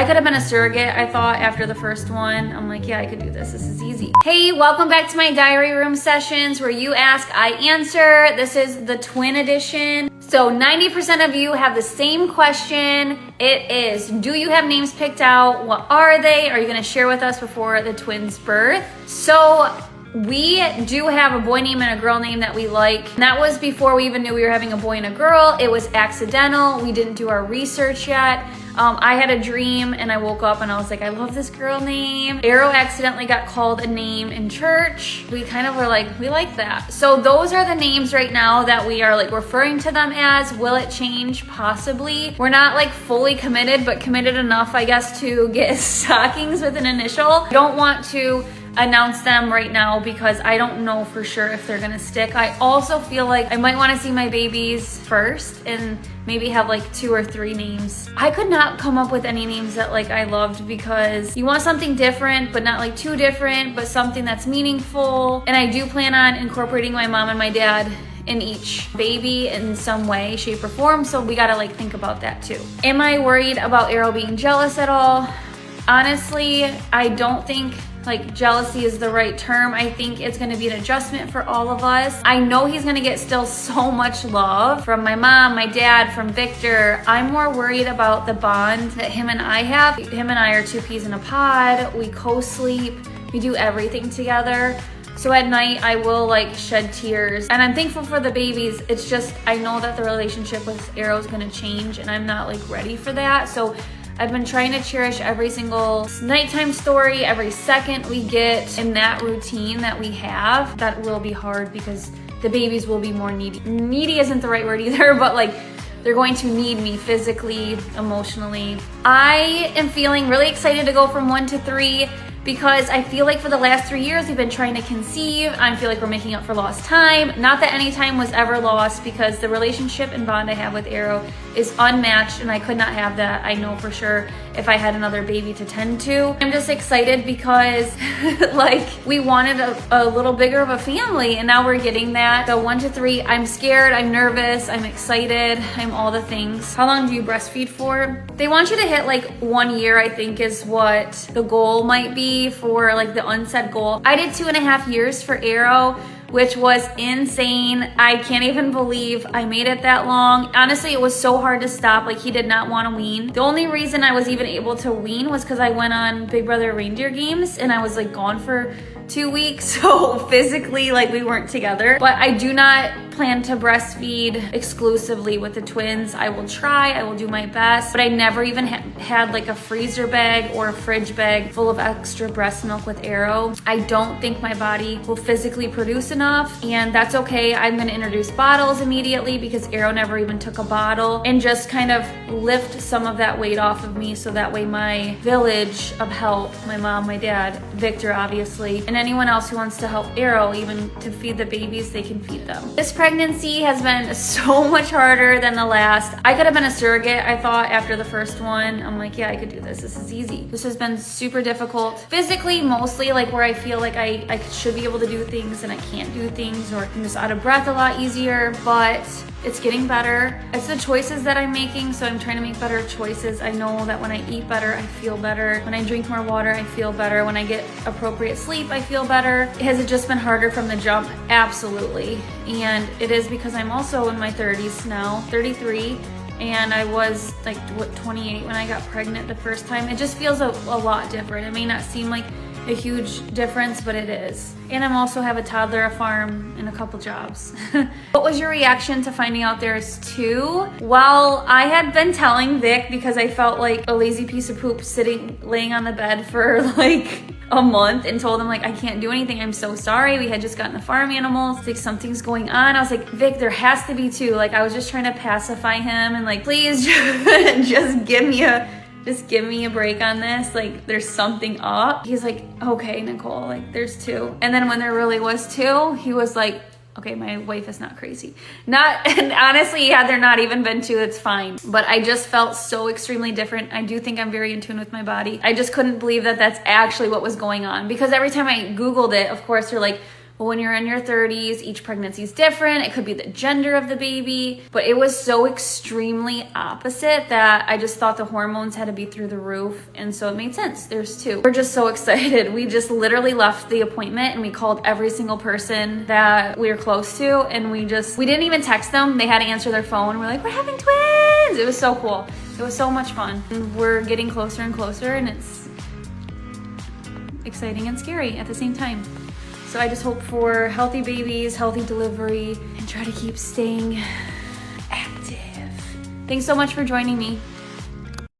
could have been a surrogate, I thought, after the first one. I'm like, yeah, I could do this. This is easy. Hey, welcome back to my diary room sessions where you ask, I answer. This is the twin edition. So 90% of you have the same question. It is, do you have names picked out? What are they? Are you going to share with us before the twins' birth? So we do have a boy name and a girl name that we like. And that was before we even knew we were having a boy and a girl. It was accidental. We didn't do our research yet. I had a dream and I woke up and I was like, I love this girl name. Arrow accidentally got called a name in church. We kind of were like, we like that. So those are the names right now that we are like referring to them as. Will it change? Possibly. We're not like fully committed, but committed enough, I guess, to get stockings with an initial. I don't want to announce them right now because I don't know for sure if they're gonna stick. I also feel like I might want to see my babies first and maybe have like 2 or 3 names. I could not come up with any names that like I loved because you want something different, but not like too different, but something that's meaningful. And I do plan on incorporating my mom and my dad in each baby in some way, shape, or form. So we gotta like think about that too. Am I worried about Arrow being jealous at all? Honestly, I don't think like jealousy is the right term. I think it's gonna be an adjustment for all of us. I know he's gonna get still so much love from my mom, my dad, from Victor. I'm more worried about the bond that him and I have. Him and I are 2 peas in a pod. We co-sleep, we do everything together. So at night I will like shed tears and I'm thankful for the babies. It's just, I know that the relationship with Arrow is gonna change and I'm not like ready for that. So I've been trying to cherish every single nighttime story, every second we get in that routine that we have. That will be hard because the babies will be more needy. Needy isn't the right word either, but like they're going to need me physically, emotionally. I am feeling really excited to go from 1 to 3 because I feel like for the last 3 years we've been trying to conceive. I feel like we're making up for lost time. Not that any time was ever lost because the relationship and bond I have with Arrow is unmatched and I could not have that, I know for sure, if I had another baby to tend to. I'm just excited because like we wanted a little bigger of a family and now we're getting that. So 1 to 3, I'm scared, I'm nervous, I'm excited, I'm all the things. How long do you breastfeed for? They want you to hit like 1 year, I think is what the goal might be for like the unsaid goal. I did 2.5 years for Arrow, which was insane. I can't even believe I made it that long. Honestly, it was so hard to stop. Like he did not want to wean. The only reason I was even able to wean was because I went on Big Brother reindeer games and I was like gone for 2 weeks. So physically like we weren't together, but I do not plan to breastfeed exclusively with the twins. I will try, I will do my best, but I never even had like a freezer bag or a fridge bag full of extra breast milk with Arrow. I don't think my body will physically produce enough and that's okay. I'm gonna introduce bottles immediately because Arrow never even took a bottle and just kind of lift some of that weight off of me so that way my village of help, my mom, my dad, Victor obviously, and anyone else who wants to help Arrow, even to feed the babies, they can feed them. This pregnancy has been so much harder than the last. I could have been a surrogate, I thought, after the first one. I'm like, yeah, I could do this. This is easy. This has been super difficult. Physically, mostly, like where I feel like I should be able to do things and I can't do things, or I'm just out of breath a lot easier, but it's getting better. It's the choices that I'm making, so I'm trying to make better choices. I know that when I eat better, I feel better. When I drink more water, I feel better. When I get appropriate sleep, I feel better. Has it just been harder from the jump? Absolutely. And it is because I'm also in my 30s now, 33. And I was like, what, 28 when I got pregnant the first time. It just feels a lot different. It may not seem like a huge difference, but it is. And I also have a toddler, a farm, and a couple jobs. What was your reaction to finding out there's 2? Well, I had been telling Vic because I felt like a lazy piece of poop laying on the bed for like a month and told him like, I can't do anything. I'm so sorry. We had just gotten the farm animals. Like something's going on. I was like, Vic, there has to be 2. Like I was just trying to pacify him and like, please just give me a break on this. Like there's something up. He's like, okay, Nicole, like there's 2. And then when there really was 2, he was like, okay, my wife is not crazy. And honestly, had there not even been 2, it's fine. But I just felt so extremely different. I do think I'm very in tune with my body. I just couldn't believe that that's actually what was going on. Because every time I Googled it, of course, they're like, well, when you're in your 30s, each pregnancy is different. It could be the gender of the baby, but it was so extremely opposite that I just thought the hormones had to be through the roof. And so it made sense. There's two. We're just so excited. We just literally left the appointment and we called every single person that we were close to. And we didn't even text them. They had to answer their phone. We're like, we're having twins. It was so cool. It was so much fun. And we're getting closer and closer, and it's exciting and scary at the same time. So I just hope for healthy babies, healthy delivery, and try to keep staying active. Thanks so much for joining me.